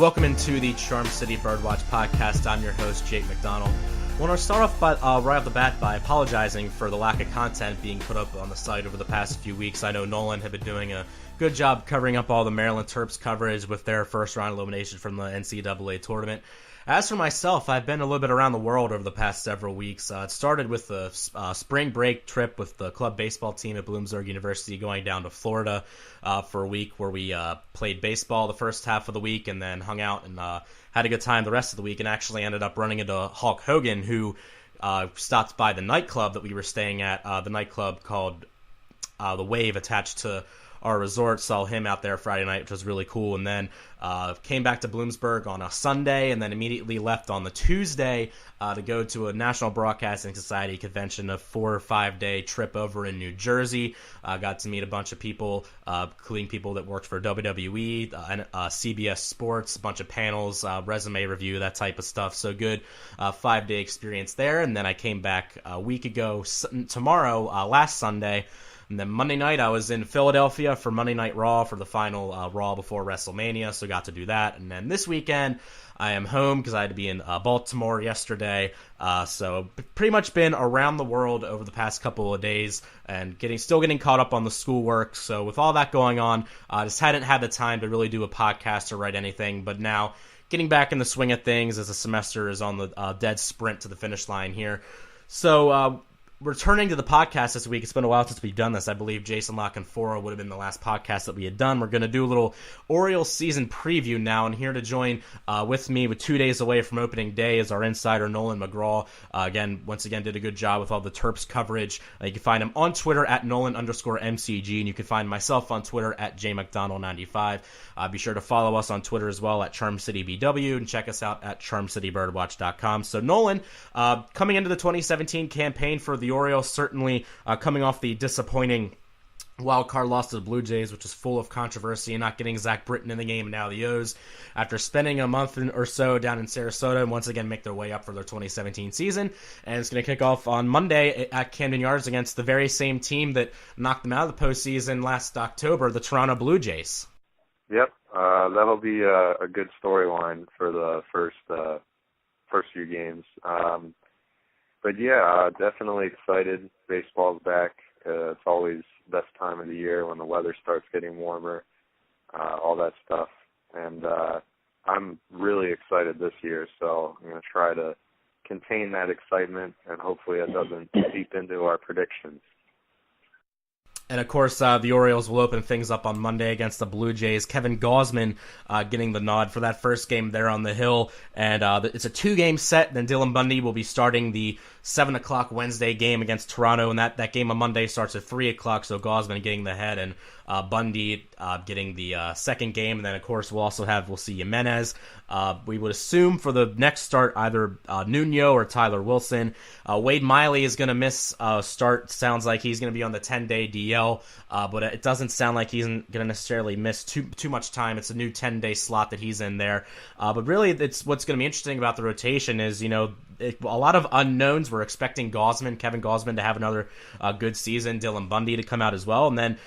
Welcome into the Charm City Birdwatch podcast. I'm your host, Jake McDonnell. I want to start off right off the bat by apologizing for the lack of content being put up on the site over the past few weeks. I know Nolan had been doing a good job covering up all the Maryland Terps coverage with their first round elimination from the NCAA tournament. As for myself, I've been a little bit around the world over the past several weeks. It started with the spring break trip with the club baseball team at Bloomsburg University going down to Florida for a week where we played baseball the first half of the week and then hung out and had a good time the rest of the week, and actually ended up running into Hulk Hogan, who stopped by the nightclub that we were staying at, the nightclub called The Wave, attached to our resort. Saw him out there Friday night, which was really cool, and then came back to Bloomsburg on a Sunday, and then immediately left on the Tuesday to go to a National Broadcasting Society convention, a 4 or 5 day trip over in New Jersey. Got to meet a bunch of people, including people that worked for WWE, CBS Sports, a bunch of panels, resume review, that type of stuff. So good 5 day experience there, and then I came back a week ago tomorrow, last Sunday. And then Monday night, I was in Philadelphia for Monday Night Raw for the final Raw before WrestleMania, so got to do that. And then this weekend, I am home because I had to be in Baltimore yesterday. So pretty much been around the world over the past couple of days and still getting caught up on the schoolwork. So with all that going on, I just hadn't had the time to really do a podcast or write anything. But now getting back in the swing of things as the semester is on the dead sprint to the finish line here. So returning to the podcast this week, it's been a while since we've done this. I believe Jason Lockenfora would have been the last podcast that we had done. We're going to do a little Orioles season preview now, and here to join with me with 2 days away from opening day is our insider, Nolan McGraw. Once again, did a good job with all the Terps coverage. You can find him on Twitter at Nolan_MCG, and you can find myself on Twitter at JMcDonnell95. Be sure to follow us on Twitter as well at CharmCityBW, and check us out at CharmCityBirdwatch.com. So Nolan, coming into the 2017 campaign for the Orioles, certainly coming off the disappointing wild card loss to the Blue Jays, which is full of controversy, and not getting Zach Britton in the game, and now the O's, after spending a month or so down in Sarasota, and once again make their way up for their 2017 season. And it's going to kick off on Monday at Camden Yards against the very same team that knocked them out of the postseason last October, the Toronto Blue Jays. Yep, that'll be a good storyline for the first few games. But yeah, definitely excited. Baseball's back. It's always the best time of the year when the weather starts getting warmer, all that stuff. And I'm really excited this year, so I'm going to try to contain that excitement, and hopefully it doesn't seep into our predictions. And, of course, the Orioles will open things up on Monday against the Blue Jays. Kevin Gausman getting the nod for that first game there on the Hill. And it's a 2-game set. Then Dylan Bundy will be starting the 7 o'clock Wednesday game against Toronto. And that game on Monday starts at 3 o'clock, so Gausman getting the head and Bundy getting the second game. And then, of course, we'll see Jimenez. We would assume for the next start either Nuno or Tyler Wilson. Wade Miley is going to miss start. Sounds like he's going to be on the 10-day DL. But it doesn't sound like he's going to necessarily miss too much time. It's a new 10-day slot that he's in there. But really, it's what's going to be interesting about the rotation is, a lot of unknowns. We're expecting Kevin Gausman to have another good season, Dylan Bundy to come out as well, and then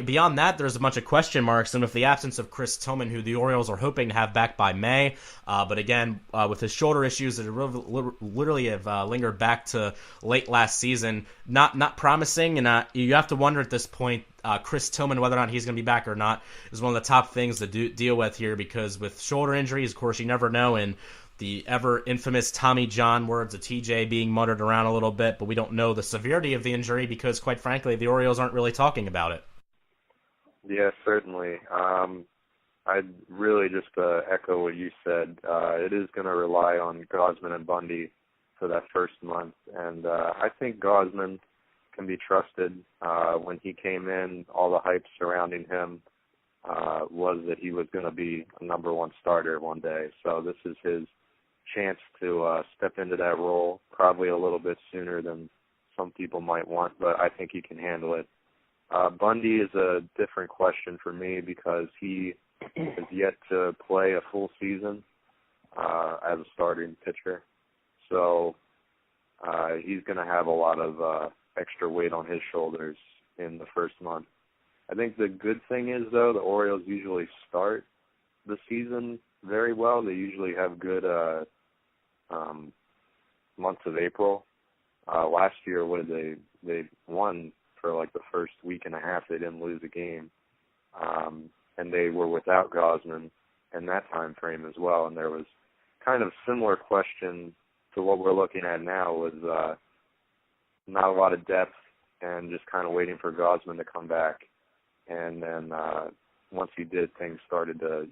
beyond that, there's a bunch of question marks, and with the absence of Chris Tillman, who the Orioles are hoping to have back by May, but again, with his shoulder issues that literally have lingered back to late last season, not promising, and you have to wonder at this point, Chris Tillman, whether or not he's going to be back or not, is one of the top things to deal with here, because with shoulder injuries, of course, you never know, and the ever infamous Tommy John words of TJ being muttered around a little bit, but we don't know the severity of the injury because, quite frankly, the Orioles aren't really talking about it. Yeah, certainly. I'd really just echo what you said. It is going to rely on Gausman and Bundy for that first month, and I think Gausman can be trusted. When he came in, all the hype surrounding him was that he was going to be a number one starter one day. So this is his chance to step into that role, probably a little bit sooner than some people might want, but I think he can handle it. Bundy is a different question for me because he has yet to play a full season as a starting pitcher. So he's going to have a lot of extra weight on his shoulders in the first month. I think the good thing is, though, the Orioles usually start the season very well. They usually have good months of April. Last year, what did they won for like the first week and a half. They didn't lose a game, and they were without Gausman in that time frame as well. And there was kind of similar question to what we're looking at now, was not a lot of depth and just kind of waiting for Gausman to come back. And then once he did, things started to,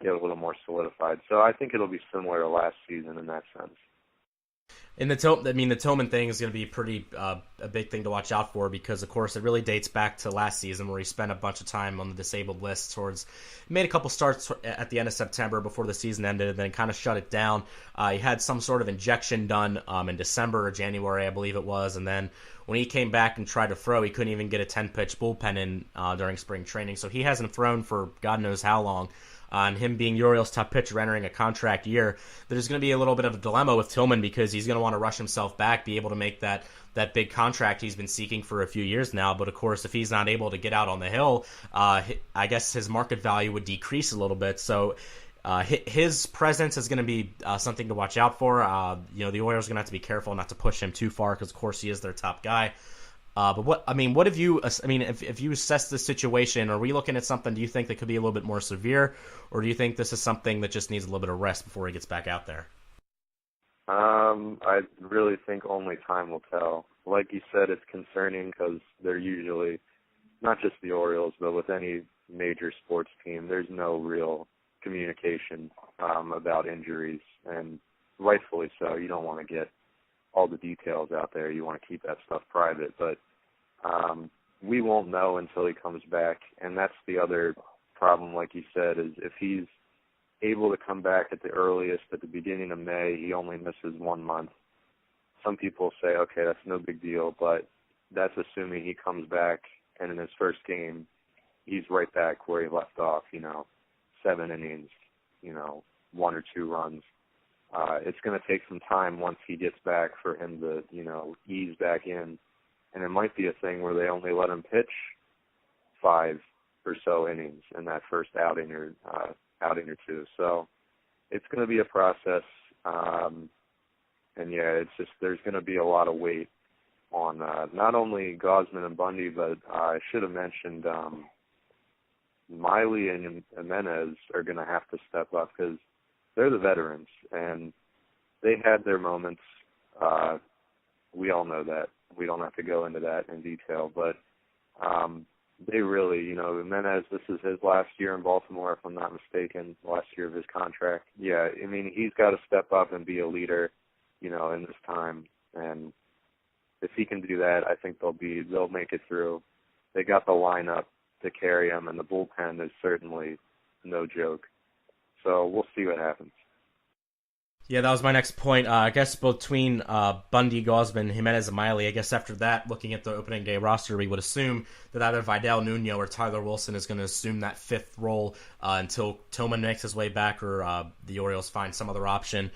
get a little more solidified. So I think it'll be similar to last season in that sense. And the Tillman thing is going to be pretty a big thing to watch out for, because, of course, it really dates back to last season where he spent a bunch of time on the disabled list. He made a couple starts at the end of September before the season ended, and then kind of shut it down. He had some sort of injection done in December or January, I believe it was, and then when he came back and tried to throw, he couldn't even get a 10-pitch bullpen in during spring training. So he hasn't thrown for God knows how long. On him being the Orioles' top pitcher entering a contract year, there's going to be a little bit of a dilemma with Tillman, because he's going to want to rush himself back, be able to make that big contract he's been seeking for a few years now. But, of course, if he's not able to get out on the hill, I guess his market value would decrease a little bit. So his presence is going to be something to watch out for. The Orioles are going to have to be careful not to push him too far, because, of course, he is their top guy. But what have you? If you assess the situation, are we looking at something? Do you think that could be a little bit more severe, or do you think this is something that just needs a little bit of rest before he gets back out there? I really think only time will tell. Like you said, it's concerning because they're usually, not just the Orioles, but with any major sports team, there's no real communication about injuries, and rightfully so. You don't want to get all the details out there. You want to keep that stuff private, but we won't know until he comes back, and that's the other problem, like you said, is if he's able to come back at the earliest at the beginning of May, he only misses 1 month. Some people say, okay, that's no big deal, but that's assuming he comes back and in his first game, he's right back where he left off, 7 innings, 1 or 2 runs. It's going to take some time once he gets back for him to, ease back in. And it might be a thing where they only let him pitch 5 or so innings in that first outing or two. So it's going to be a process. And yeah, it's just, there's going to be a lot of weight on not only Gausman and Bundy, but I should have mentioned Miley and Jimenez are going to have to step up, because they're the veterans, and they had their moments. We all know that. We don't have to go into that in detail, but they really, Jimenez, this is his last year in Baltimore, if I'm not mistaken, last year of his contract. Yeah, he's got to step up and be a leader, in this time, and if he can do that, I think they'll make it through. They got the lineup to carry him, and the bullpen is certainly no joke. So we'll see what happens. Yeah, that was my next point. I guess between Bundy, Gausman, Jimenez, and Miley, I guess after that, looking at the opening day roster, we would assume that either Vidal Nuno or Tyler Wilson is going to assume that 5th role until Tillman makes his way back, or the Orioles find some other option.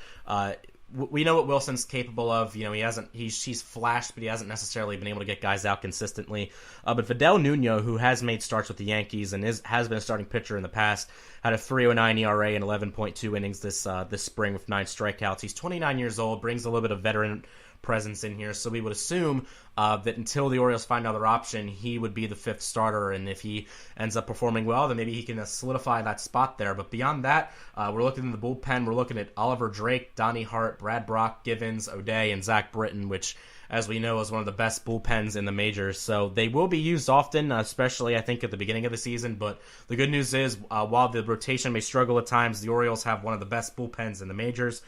We know what Wilson's capable of. He's flashed, but he hasn't necessarily been able to get guys out consistently. But Vidal Nuno, who has made starts with the Yankees and has been a starting pitcher in the past, had a 3.09 ERA and 11.2 innings this spring with 9 strikeouts. He's 29 years old, brings a little bit of veteran presence in here, so we would assume that until the Orioles find another option, he would be the 5th starter, and if he ends up performing well, then maybe he can solidify that spot there. But beyond that, we're looking at the bullpen. We're looking at Oliver Drake, Donnie Hart, Brad Brock, Givens, O'Day, and Zach Britton, which, as we know, is one of the best bullpens in the majors. So they will be used often, especially, I think, at the beginning of the season. But the good news is, while the rotation may struggle at times, the Orioles have one of the best bullpens in the majors.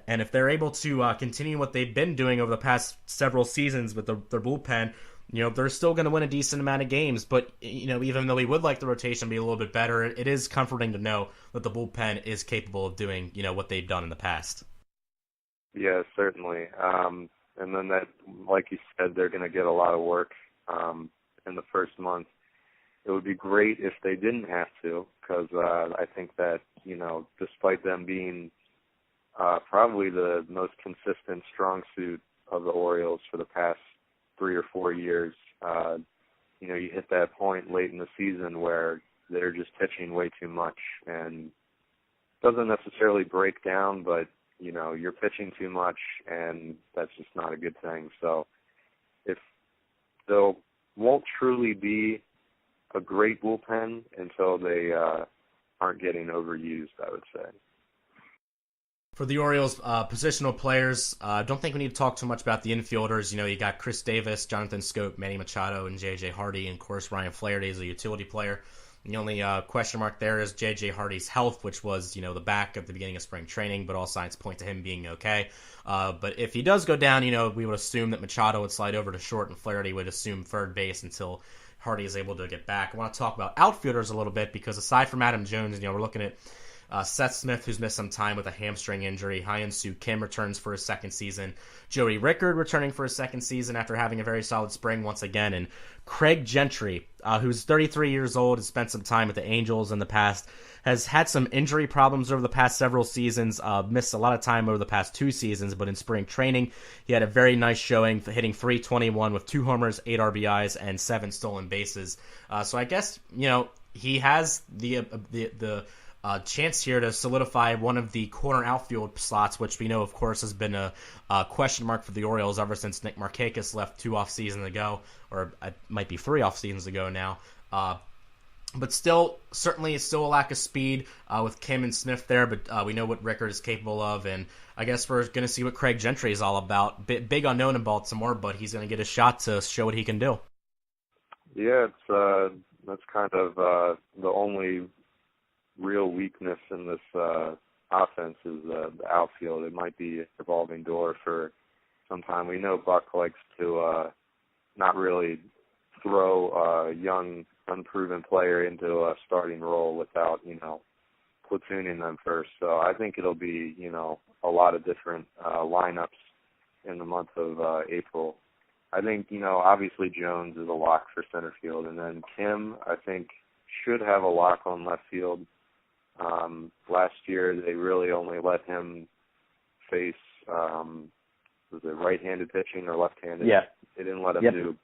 And if they're able to continue what they've been doing over the past several seasons with their bullpen, they're still going to win a decent amount of games. But, even though we would like the rotation to be a little bit better, it is comforting to know that the bullpen is capable of doing, what they've done in the past. Yeah, certainly. And then that, like you said, they're going to get a lot of work in the first month. It would be great if they didn't have to, because I think that, despite them being probably the most consistent strong suit of the Orioles for the past 3 or 4 years, you hit that point late in the season where they're just pitching way too much, and doesn't necessarily break down, but, you're pitching too much, and that's just not a good thing. So if there won't truly be a great bullpen until they aren't getting overused, I would say. For the Orioles, positional players, don't think we need to talk too much about the infielders. You got Chris Davis, Jonathan Scope, Manny Machado, and J.J. Hardy, and of course Ryan Flaherty is a utility player. The only question mark there is J.J. Hardy's health, which was, the back at the beginning of spring training, but all signs point to him being okay. But if he does go down, we would assume that Machado would slide over to short and Flaherty would assume third base until Hardy is able to get back. I want to talk about outfielders a little bit because aside from Adam Jones, we're looking at Seth Smith, who's missed some time with a hamstring injury. Hyun-Soo Kim returns for his second season. Joey Rickard returning for his second season after having a very solid spring once again. And Craig Gentry, who's 33 years old, has spent some time with the Angels in the past, has had some injury problems over the past several seasons, missed a lot of time over the past 2 seasons, but in spring training, he had a very nice showing, hitting .321 with 2 homers, 8 RBIs, and 7 stolen bases. So I guess, he has the chance here to solidify one of the corner outfield slots, which we know, of course, has been a question mark for the Orioles ever since Nick Markakis left 2 off seasons ago, or it might be 3 off seasons ago now. But certainly still a lack of speed with Kim and Smith there, but we know what Rickard is capable of, and I guess we're going to see what Craig Gentry is all about. Big unknown in Baltimore, but he's going to get a shot to show what he can do. Yeah, that's kind of the only real weakness in this offense is the outfield. It might be a revolving door for some time. We know Buck likes to not really throw a young, unproven player into a starting role without, platooning them first. So I think it'll be, a lot of different lineups in the month of April. I think, obviously Jones is a lock for center field, and then Kim, I think, should have a lock on left field. Last year, they really only let him face, was it right-handed pitching or left-handed? Yeah. They didn't let him do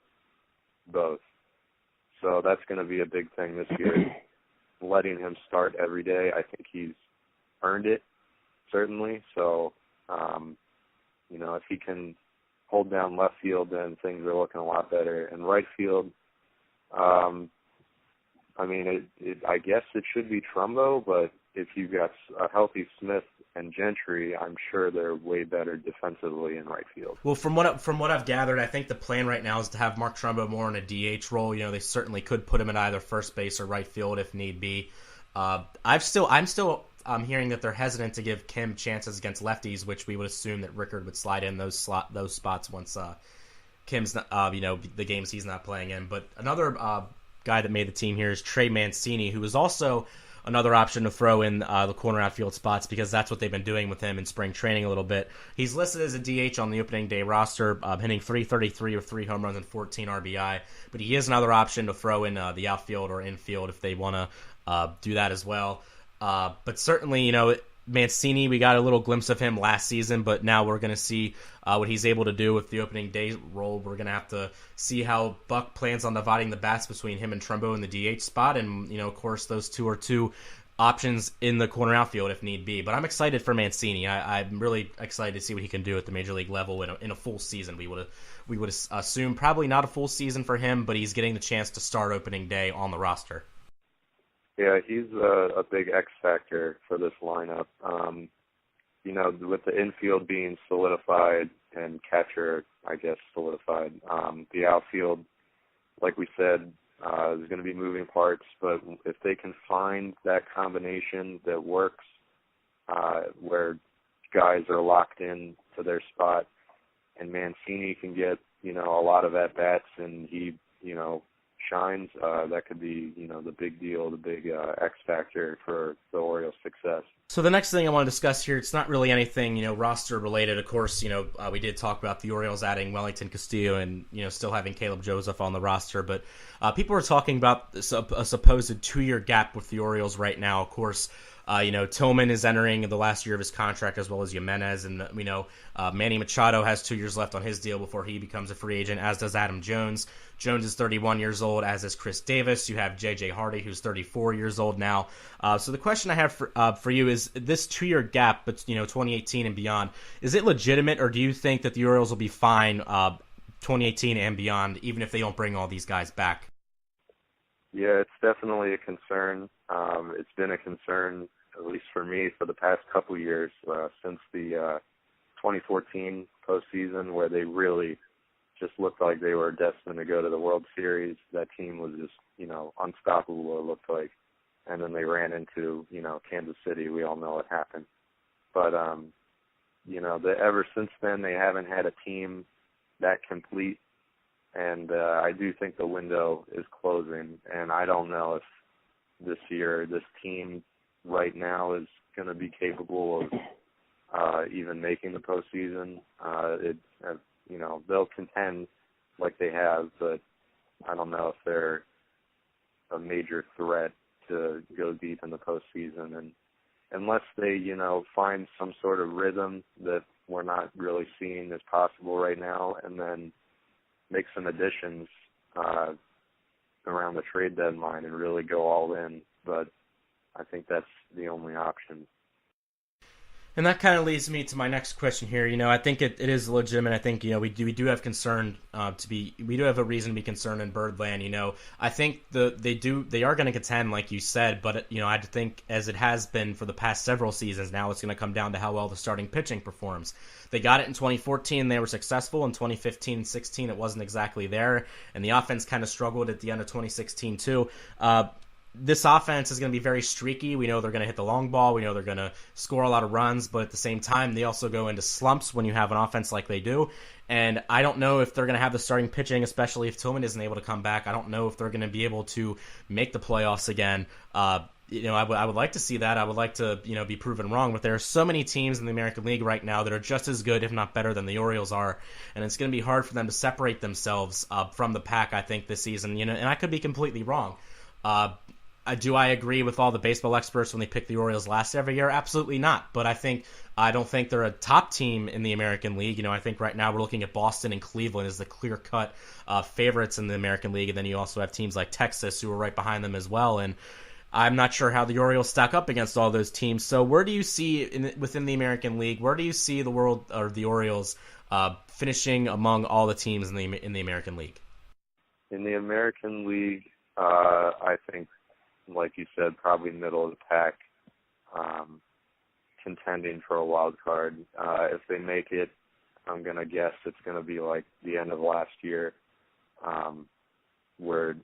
both. So that's going to be a big thing this year, letting him start every day. I think he's earned it, certainly. So, if he can hold down left field, then things are looking a lot better. And right field, I guess it should be Trumbo, but if you've got a healthy Smith and Gentry, I'm sure they're way better defensively in right field. Well, from what I've gathered, I think the plan right now is to have Mark Trumbo more in a DH role. They certainly could put him at either first base or right field if need be. I'm still hearing that they're hesitant to give Kim chances against lefties, which we would assume that Rickard would slide in those spots once Kim's the games he's not playing in. But another guy that made the team here is Trey Mancini, who is also another option to throw in the corner outfield spots because that's what they've been doing with him in spring training a little bit. He's listed as a DH on the opening day roster, hitting .333 with 3 home runs and 14 RBI, but he is another option to throw in the outfield or infield if they want to do that as well. But certainly, Mancini, we got a little glimpse of him last season, but now we're going to see what he's able to do with the opening day role. We're going to have to see how Buck plans on dividing the bats between him and Trumbo in the DH spot, and, of course, those two are 2 options in the corner outfield if need be. But I'm excited for Mancini. I'm really excited to see what he can do at the major league level in a full season. We would assume probably not a full season for him, but he's getting the chance to start opening day on the roster. Yeah, he's a big X factor for this lineup. With the infield being solidified and catcher, I guess, solidified, the outfield, like we said, there's going to be moving parts, but if they can find that combination that works, where guys are locked in to their spot, and Mancini can get, a lot of at-bats and he, shines, that could be, the big deal, the big X factor for the Orioles' success. So the next thing I want to discuss here, it's not really anything, roster related. Of course, we did talk about the Orioles adding Wellington Castillo and, still having Caleb Joseph on the roster, but people are talking about a supposed 2-year gap with the Orioles right now. Of course, Tillman is entering the last year of his contract, as well as Jimenez, and Manny Machado has 2 years left on his deal before he becomes a free agent, as does Adam Jones. Jones is 31 years old, as is Chris Davis. You have J.J. Hardy, who's 34 years old now. So the question I have for you is, this 2-year gap, but 2018 and beyond, is it legitimate, or do you think that the Orioles will be fine 2018 and beyond, even if they don't bring all these guys back? Yeah, it's definitely a concern. It's been a concern, at least for me, for the past couple years, since the 2014 postseason, where they really just looked like they were destined to go to the World Series. That team was just, unstoppable, it looked like. And then they ran into, Kansas City. We all know what happened. But, ever since then, they haven't had a team that complete. And I do think the window is closing. And I don't know if this year this team right now is going to be capable of even making the postseason. They'll contend like they have, but I don't know if they're a major threat to go deep in the postseason. And unless they, find some sort of rhythm that we're not really seeing as possible right now, and then make some additions around the trade deadline and really go all in. But I think that's the only option. And that kind of leads me to my next question here. I think it is legitimate. I think, we do have concern we do have a reason to be concerned in Birdland. I think they are going to contend, like you said, but I think, as it has been for the past several seasons, now it's going to come down to how well the starting pitching performs. They got it in 2014. They were successful. In 2015 and 16, it wasn't exactly there, and the offense kind of struggled at the end of 2016 too. This offense is going to be very streaky. We know they're going to hit the long ball. We know they're going to score a lot of runs, but at the same time, they also go into slumps when you have an offense like they do. And I don't know if they're going to have the starting pitching, especially if Tillman isn't able to come back. I don't know if they're going to be able to make the playoffs again. I would like to see that. I would like to, be proven wrong. But there are so many teams in the American League right now that are just as good, if not better, than the Orioles are. And it's going to be hard for them to separate themselves from the pack, I think, this season. And I could be completely wrong. Do I agree with all the baseball experts when they pick the Orioles last every year? Absolutely not. But I don't think they're a top team in the American League. I think right now we're looking at Boston and Cleveland as the clear-cut favorites in the American League. And then you also have teams like Texas who are right behind them as well. And I'm not sure how the Orioles stack up against all those teams. So where do you see, within the American League, where do you see the Orioles finishing among all the teams in the American League? In the American League, I think, like you said, probably middle of the pack, contending for a wild card. If they make it, I'm going to guess it's going to be like the end of last year, where,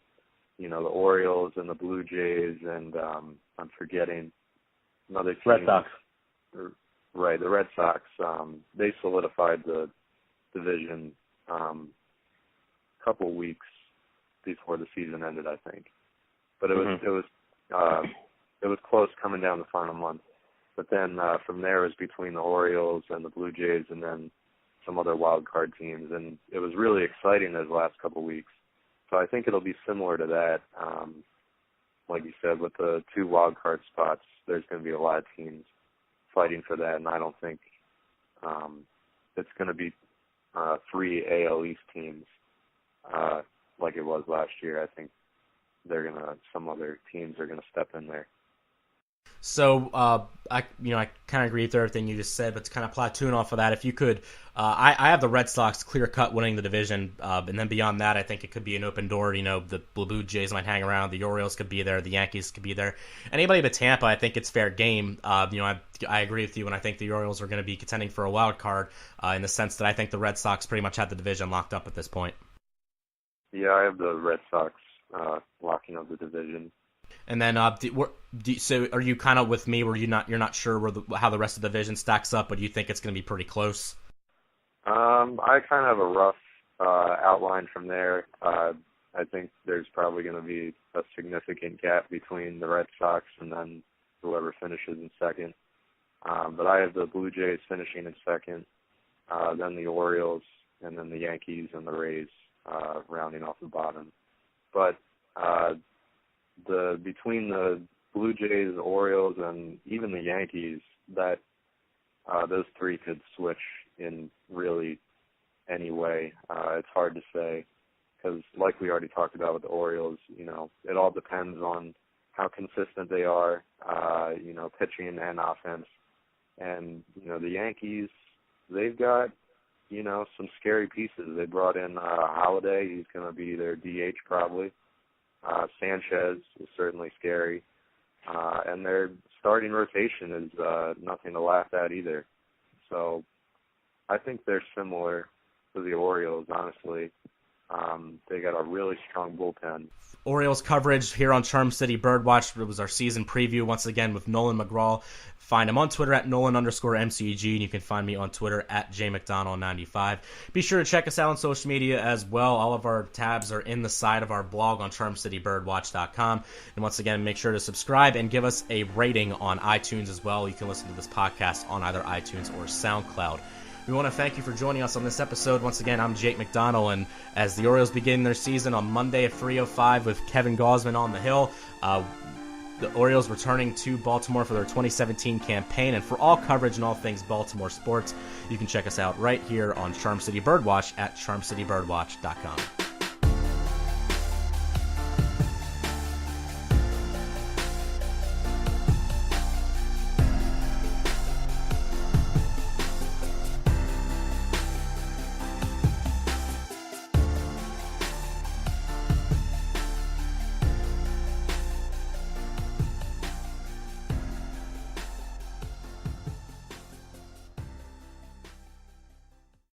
the Orioles and the Blue Jays and I'm forgetting another team. Red Sox. Right, the Red Sox. They solidified the division a couple weeks before the season ended, I think. But it was close coming down the final month. But then from there it was between the Orioles and the Blue Jays and then some other wild card teams, and it was really exciting those last couple weeks. So I think it'll be similar to that. Like you said, with the 2 wild card spots, there's going to be a lot of teams fighting for that, and I don't think it's going to be 3 AL East teams like it was last year. I think some other teams are gonna step in there. So I kind of agree with everything you just said, but to kind of platoon off of that, if you could, I have the Red Sox clear cut winning the division, and then beyond that, I think it could be an open door. The Blue Jays might hang around, the Orioles could be there, the Yankees could be there. Anybody but Tampa, I think it's fair game. I agree with you, and I think the Orioles are going to be contending for a wild card in the sense that I think the Red Sox pretty much have the division locked up at this point. Yeah, I have the Red Sox locking up the division. And then, so are you kind of with me where you're not sure how the rest of the division stacks up, but you think it's going to be pretty close? I kind of have a rough outline from there. I think there's probably going to be a significant gap between the Red Sox and then whoever finishes in second. But I have the Blue Jays finishing in second, then the Orioles, and then the Yankees and the Rays rounding off the bottom. But between the Blue Jays, Orioles, and even the Yankees, that those three could switch in really any way. It's hard to say because, like we already talked about with the Orioles, it all depends on how consistent they are, pitching and offense. And, the Yankees, they've got, some scary pieces. They brought in Holiday. He's going to be their DH probably. Sanchez is certainly scary. And their starting rotation is nothing to laugh at either. So I think they're similar to the Orioles, honestly. They got a really strong bullpen. Orioles coverage here on Charm City Birdwatch. It was our season preview once again with Nolan McGraw. Find him on Twitter at Nolan_MCG, and you can find me on Twitter at JMcDonald95. Be sure to check us out on social media as well. All of our tabs are in the side of our blog on CharmCityBirdwatch.com. And once again, make sure to subscribe and give us a rating on iTunes as well. You can listen to this podcast on either iTunes or SoundCloud. We want to thank you for joining us on this episode. Once again, I'm Jake McDonald, and as the Orioles begin their season on Monday at 3:05 with Kevin Gausman on the hill, the Orioles returning to Baltimore for their 2017 campaign. And for all coverage and all things Baltimore sports, you can check us out right here on Charm City Birdwatch at CharmCityBirdwatch.com.